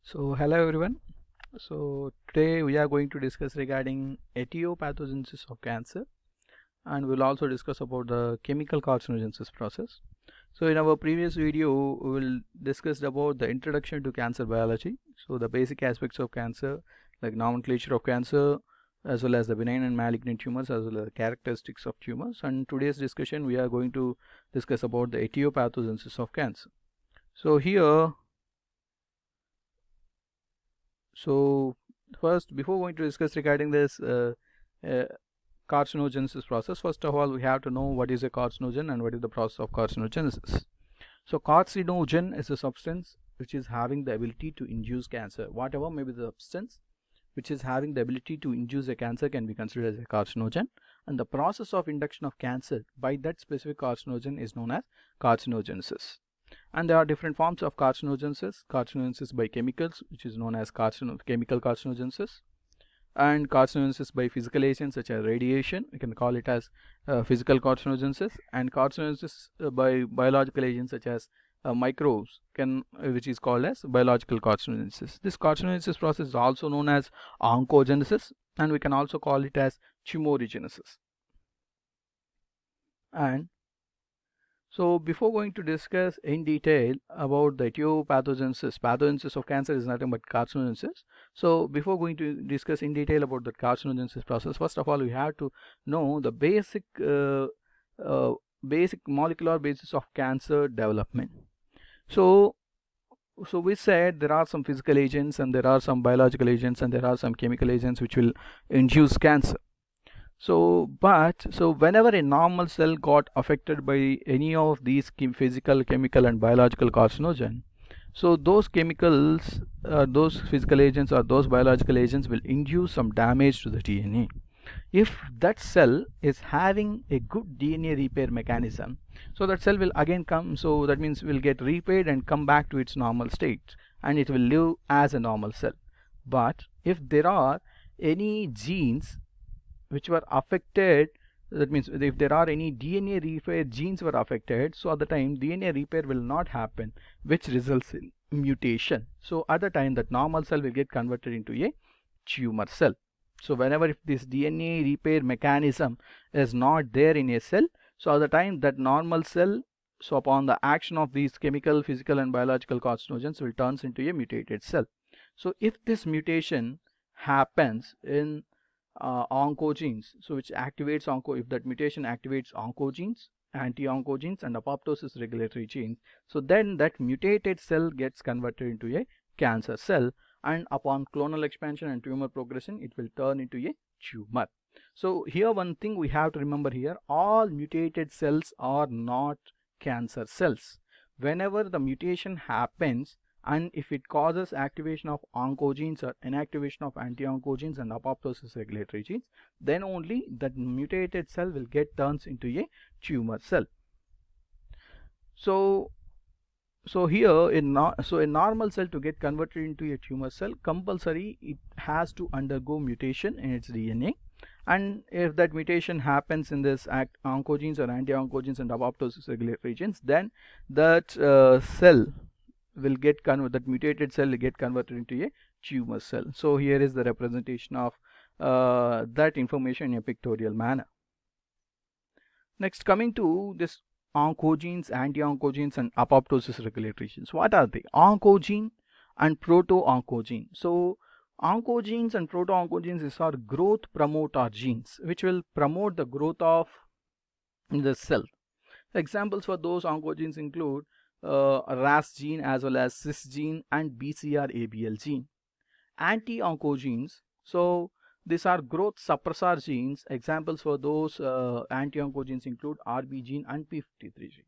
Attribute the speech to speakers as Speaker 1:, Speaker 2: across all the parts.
Speaker 1: So hello everyone. So today we are going to discuss regarding etiopathogenesis of cancer, and we'll also discuss about the chemical carcinogenesis process. So in our previous video we will discuss about the introduction to cancer biology, so the basic aspects of cancer like nomenclature of cancer as well as the benign and malignant tumors as well as the characteristics of tumors, and today's discussion we are going to discuss about the etiopathogenesis of cancer. So here So first, before going to discuss regarding this uh, carcinogenesis process, first of all, we have to know what is a carcinogen and what is the process of carcinogenesis. So carcinogen is a substance which is having the ability to induce cancer. Whatever may be the substance which is having the ability to induce a cancer can be considered as a carcinogen, and the process of induction of cancer by that specific carcinogen is known as carcinogenesis. And there are different forms of carcinogenesis by chemicals, which is known as chemical carcinogenesis, and carcinogenesis by physical agents such as radiation, we can call it as physical carcinogenesis, and carcinogenesis by biological agents such as microbes, which is called as biological carcinogenesis. This carcinogenesis process is also known as oncogenesis, and we can also call it as tumorigenesis. And so before going to discuss in detail about the pathogenesis of cancer is nothing but carcinogenesis. So before going to discuss in detail about the carcinogenesis process, first of all we have to know the basic molecular basis of cancer development. So we said there are some physical agents and there are some biological agents and there are some chemical agents which will induce cancer. So whenever a normal cell got affected by any of these physical, chemical and biological carcinogen, so those chemicals, those physical agents or those biological agents will induce some damage to the DNA. If that cell is having a good DNA repair mechanism, so that cell will again come, so that means will get repaired and come back to its normal state, and it will live as a normal cell. But if there are any genes which were affected, that means if there are any DNA repair genes were affected, so at the time DNA repair will not happen, which results in mutation. So at the time that normal cell will get converted into a tumor cell. So whenever if this DNA repair mechanism is not there in a cell, so at the time that normal cell, so upon the action of these chemical, physical and biological carcinogens will turns into a mutated cell. So if this mutation happens in oncogenes, so which activates if that mutation activates oncogenes, anti-oncogenes and apoptosis regulatory genes, so then that mutated cell gets converted into a cancer cell, and upon clonal expansion and tumor progression it will turn into a tumor. So here one thing we have to remember here, all mutated cells are not cancer cells. Whenever the mutation happens and if it causes activation of oncogenes or inactivation of anti-oncogenes and apoptosis regulatory genes, then only that mutated cell will get turns into a tumor cell. So here a normal cell to get converted into a tumor cell, compulsory it has to undergo mutation in its DNA, and if that mutation happens in this oncogenes or anti-oncogenes and apoptosis regulatory genes, then that cell will get that mutated cell will get converted into a tumor cell. So here is the representation of that information in a pictorial manner. Next, coming to this oncogenes, anti-oncogenes and apoptosis regulatory genes. What are they? Oncogene and proto-oncogene. So oncogenes and proto-oncogenes are growth promoter genes which will promote the growth of the cell. Examples for those oncogenes include RAS gene as well as cis gene and BCR-ABL gene. Anti-oncogenes, so these are growth suppressor genes. Examples for those anti-oncogenes include RB gene and P53 gene.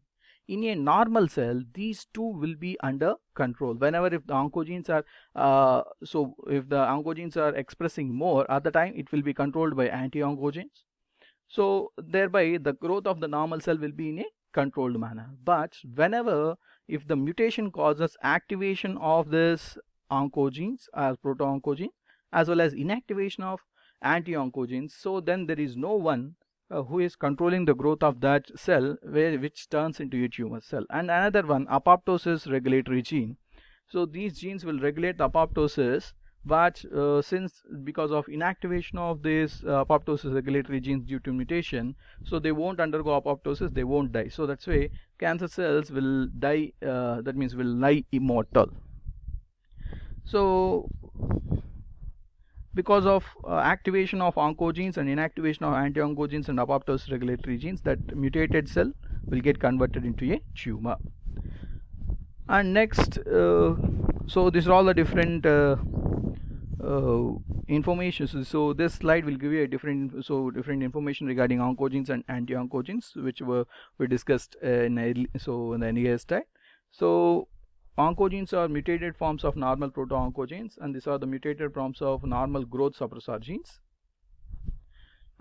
Speaker 1: In a normal cell, these two will be under control. Whenever if the oncogenes are if the oncogenes are expressing more, at the time it will be controlled by anti-oncogenes. So thereby the growth of the normal cell will be in a controlled manner. But whenever if the mutation causes activation of this oncogenes as proto-oncogene as well as inactivation of anti-oncogenes, so then there is no one who is controlling the growth of that cell which turns into a tumor cell. And another one, apoptosis regulatory gene. So these genes will regulate the apoptosis, but since because of inactivation of these apoptosis regulatory genes due to mutation, so they won't undergo apoptosis, they won't die. So that's why cancer cells will die, that means will lie immortal. So because of activation of oncogenes and inactivation of anti-oncogenes and apoptosis regulatory genes, that mutated cell will get converted into a tumor. And next, so these are all the different information. So this slide will give you a different information regarding oncogenes and anti-oncogenes, which we discussed in the earlier slide. So oncogenes are mutated forms of normal proto-oncogenes, and these are the mutated forms of normal growth suppressor genes.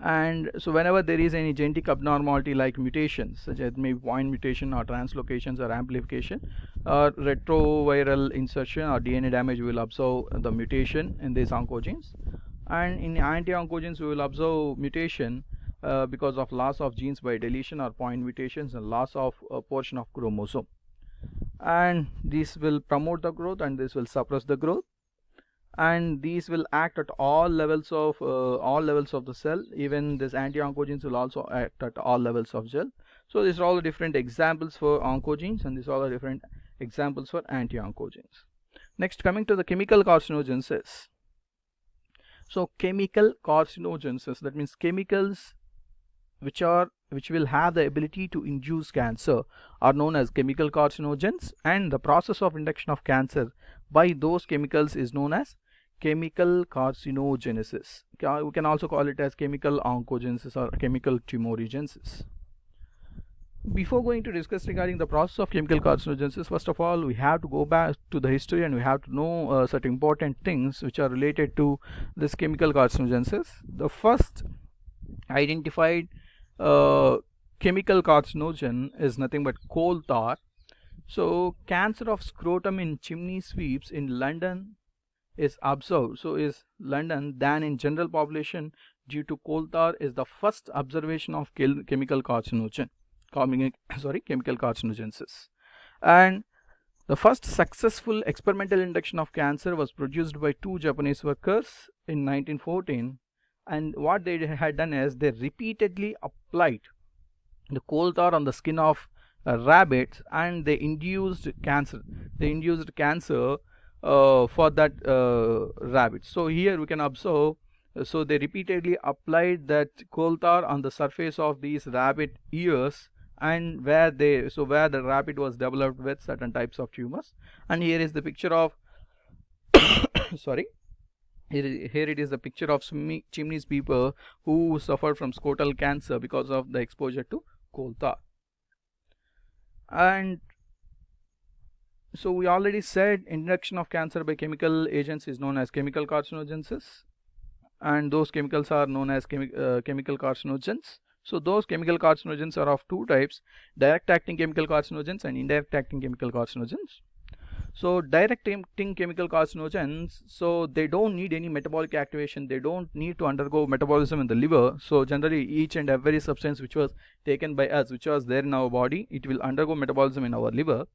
Speaker 1: And so whenever there is any genetic abnormality like mutations, such as maybe point mutation or translocations or amplification or retroviral insertion or DNA damage, we will observe the mutation in these oncogenes. And in anti-oncogenes, we will observe mutation because of loss of genes by deletion or point mutations and loss of a portion of chromosome. And this will promote the growth and this will suppress the growth. And these will act at all levels of the cell. Even this anti-oncogenes will also act at all levels of cell. So these are all the different examples for oncogenes, and these are all the different examples for anti-oncogenes. Next, coming to the chemical carcinogenesis. So chemical carcinogenesis, that means chemicals which will have the ability to induce cancer are known as chemical carcinogens, and the process of induction of cancer by those chemicals is known as chemical carcinogenesis. We can also call it as chemical oncogenesis or chemical tumorigenesis. Before going to discuss regarding the process of chemical carcinogenesis, first of all we have to go back to the history and we have to know certain important things which are related to this chemical carcinogenesis. The first identified chemical carcinogen is nothing but coal tar. So cancer of scrotum in chimney sweeps in London is observed. So is London than in general population due to coal tar is the first observation of chemical carcinogen, chemical carcinogenesis. And the first successful experimental induction of cancer was produced by two Japanese workers in 1914. And what they had done is they repeatedly applied the coal tar on the skin of rabbits, and they induced cancer. They induced cancer for that rabbit. So here we can observe. So they repeatedly applied that coal tar on the surface of these rabbit ears, and where the rabbit was developed with certain types of tumors. And here is the picture of sorry. Here it is a picture of chimney sweeper who suffered from scrotal cancer because of the exposure to coal tar. And so we already said induction of cancer by chemical agents is known as chemical carcinogenesis, and those chemicals are known as chemical carcinogens. So those chemical carcinogens are of two types: direct acting chemical carcinogens and indirect acting chemical carcinogens. So direct acting chemical carcinogens, so they don't need any metabolic activation, they don't need to undergo metabolism in the liver. So generally each and every substance which was taken by us, which was there in our body, it will undergo metabolism in our liver.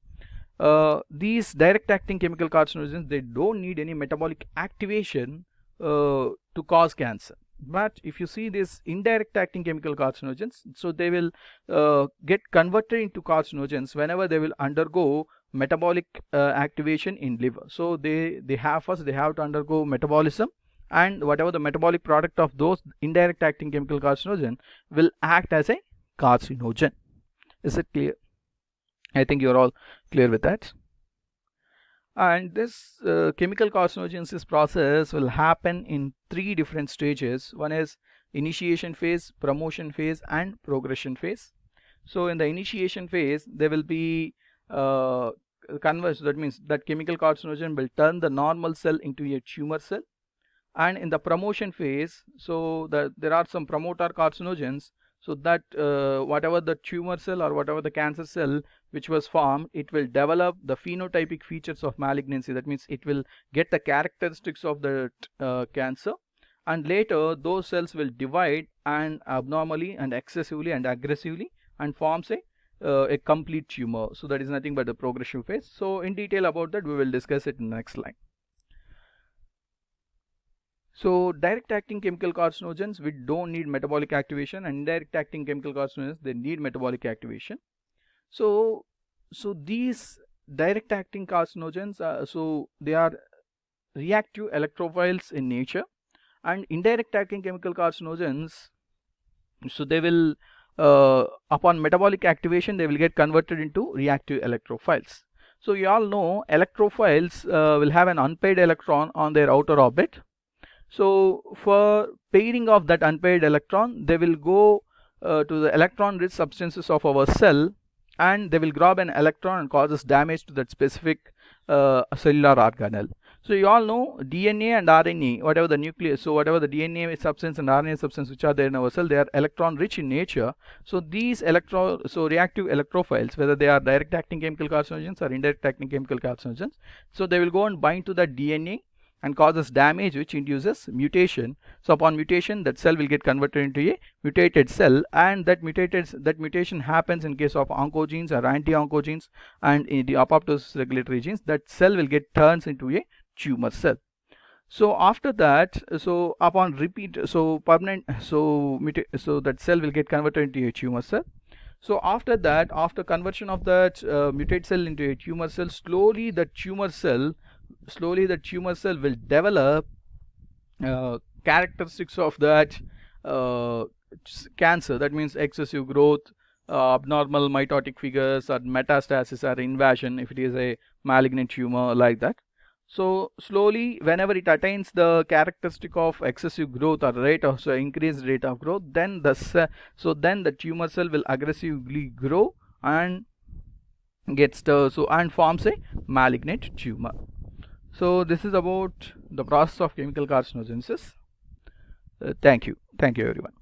Speaker 1: These direct acting chemical carcinogens, they don't need any metabolic activation to cause cancer. But if you see this indirect acting chemical carcinogens, so they will get converted into carcinogens whenever they will undergo metabolic activation in liver. So they have to undergo metabolism, and whatever the metabolic product of those indirect acting chemical carcinogen will act as a carcinogen. Is it clear? I think you're all clear with that. And this chemical carcinogenesis process will happen in three different stages. One is initiation phase, promotion phase, and progression phase. So in the initiation phase, there will be converse, that means that chemical carcinogen will turn the normal cell into a tumor cell. And in the promotion phase, so there are some promoter carcinogens, so that whatever the tumor cell or whatever the cancer cell which was formed, it will develop the phenotypic features of malignancy. That means it will get the characteristics of the cancer, and later those cells will divide and abnormally and excessively and aggressively and forms a a complete tumor. So that is nothing but the progressive phase. So in detail about that we will discuss it in the next slide. So direct acting chemical carcinogens, we don't need metabolic activation, and indirect acting chemical carcinogens, they need metabolic activation. So these direct acting carcinogens, so they are reactive electrophiles in nature, and indirect acting chemical carcinogens, so they will upon metabolic activation they will get converted into reactive electrophiles. So you all know electrophiles will have an unpaired electron on their outer orbit. So for pairing of that unpaired electron, they will go to the electron rich substances of our cell, and they will grab an electron and causes damage to that specific cellular organelle. So you all know DNA and RNA, whatever the nucleus, so whatever the DNA substance and RNA substance which are there in our cell, they are electron rich in nature. So these reactive electrophiles, whether they are direct acting chemical carcinogens or indirect acting chemical carcinogens, so they will go and bind to that DNA and causes damage, which induces mutation. So upon mutation, that cell will get converted into a mutated cell, and that mutation happens in case of oncogenes or anti-oncogenes, and in the apoptosis regulatory genes, that cell will get turns into a tumor cell. So after that, so upon repeat, so permanent, so that cell will get converted into a tumor cell. So after that, after conversion of that mutated cell into a tumor cell, slowly the tumor cell will develop characteristics of that cancer. That means excessive growth, abnormal mitotic figures, or metastasis or invasion if it is a malignant tumor, like that. So slowly, whenever it attains the characteristic of excessive growth or increased rate of growth, then the tumor cell will aggressively grow and and forms a malignant tumor. So this is about the process of chemical carcinogenesis. Thank you everyone.